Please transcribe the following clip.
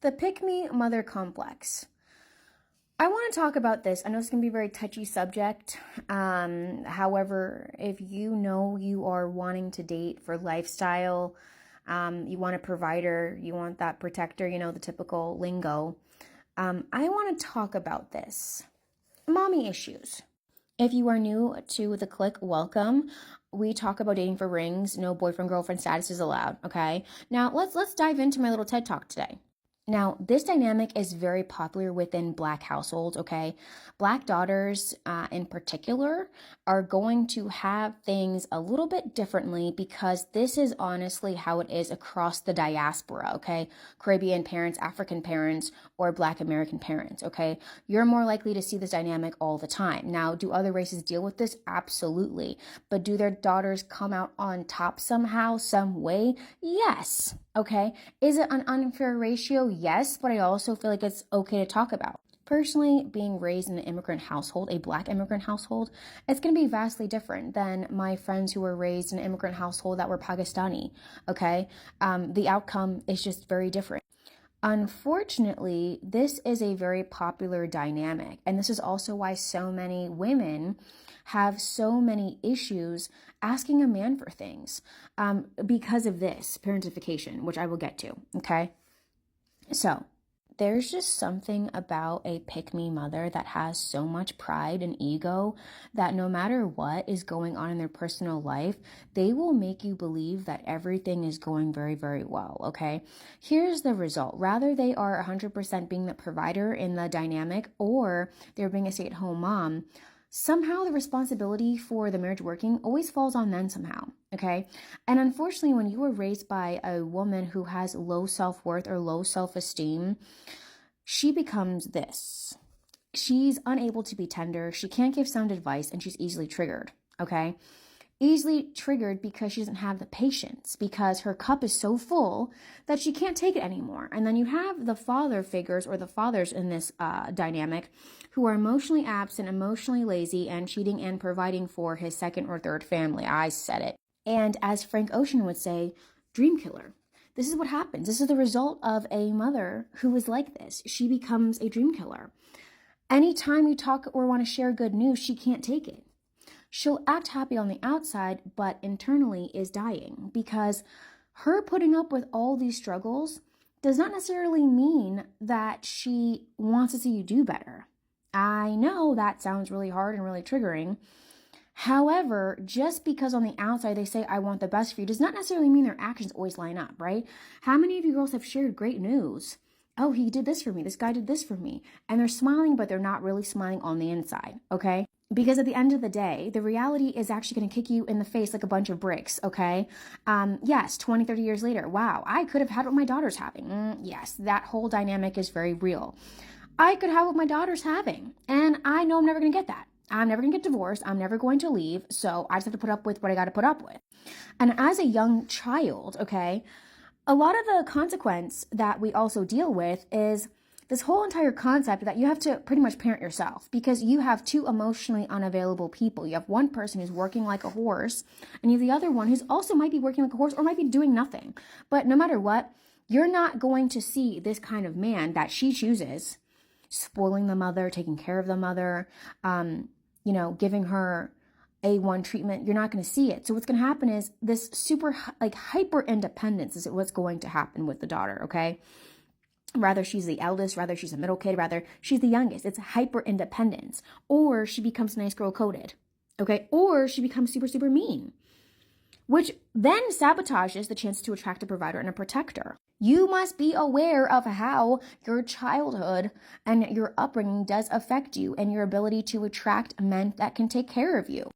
The pick-me mother complex. I want to talk about this. I know it's going to be a very touchy subject. However, if you know you are wanting to date for lifestyle, you want a provider, you want that protector, the typical lingo. I want to talk about this. Mommy issues. If you are new to the clique, welcome. We talk about dating for rings. No boyfriend, girlfriend status is allowed. Okay. Now let's dive into my little TED Talk today. Now, this dynamic is very popular within Black households, okay? Black daughters in particular are going to have things a little bit differently because this is honestly how it is across the diaspora, okay? Caribbean parents, African parents, or Black American parents, okay? You're more likely to see this dynamic all the time. Now, do other races deal with this? Absolutely. But do their daughters come out on top somehow, some way? Yes, okay? Is it an unfair ratio? Yes, but I also feel like it's okay to talk about. Personally, being raised in an immigrant household, a Black immigrant household, it's going to be vastly different than my friends who were raised in an immigrant household that were Pakistani, okay? The outcome is just very different. Unfortunately, this is a very popular dynamic, and this is also why so many women have so many issues asking a man for things because of this parentification, which I will get to, okay? So, there's just something about a pick-me mother that has so much pride and ego that no matter what is going on in their personal life, they will make you believe that everything is going very, very well, okay? Here's the result. Rather they are 100% being the provider in the dynamic or they're being a stay-at-home mom, somehow the responsibility for the marriage working always falls on men somehow, okay? And unfortunately, when you were raised by a woman who has low self-worth or low self-esteem, she becomes this. She's unable to be tender, she can't give sound advice, and she's easily triggered, okay? Easily triggered because she doesn't have the patience, because her cup is so full that she can't take it anymore. And then you have the father figures or the fathers in this dynamic who are emotionally absent, emotionally lazy, and cheating and providing for his second or third family. I said it. And as Frank Ocean would say, dream killer. This is what happens. This is the result of a mother who is like this. She becomes a dream killer. Anytime you talk or want to share good news, she can't take it. She'll act happy on the outside, but internally is dying because her putting up with all these struggles does not necessarily mean that she wants to see you do better. I know that sounds really hard and really triggering. However, just because on the outside they say, I want the best for you, does not necessarily mean their actions always line up, right? How many of you girls have shared great news? Oh, he did this for me. This guy did this for me. And they're smiling, but they're not really smiling on the inside, okay? Because at the end of the day, the reality is actually going to kick you in the face like a bunch of bricks, okay? Yes, 20, 30 years later, wow, I could have had what my daughter's having. Yes, that whole dynamic is very real. I could have what my daughter's having, and I know I'm never going to get that. I'm never going to get divorced. I'm never going to leave, so I just have to put up with what I got to put up with. And as a young child, okay, a lot of the consequence that we also deal with is this whole entire concept that you have to pretty much parent yourself because you have two emotionally unavailable people. You have one person who's working like a horse, and you have the other one who's also might be working like a horse or might be doing nothing. But no matter what, you're not going to see this kind of man that she chooses, spoiling the mother, taking care of the mother, giving her A1 treatment. You're not going to see it. So what's going to happen is this super hyper independence is what's going to happen with the daughter, okay? Rather she's the eldest, rather she's a middle kid, rather she's the youngest. It's hyper independence. Or she becomes nice girl coded, okay? Or she becomes super, super mean, which then sabotages the chance to attract a provider and a protector. You must be aware of how your childhood and your upbringing does affect you and your ability to attract men that can take care of you.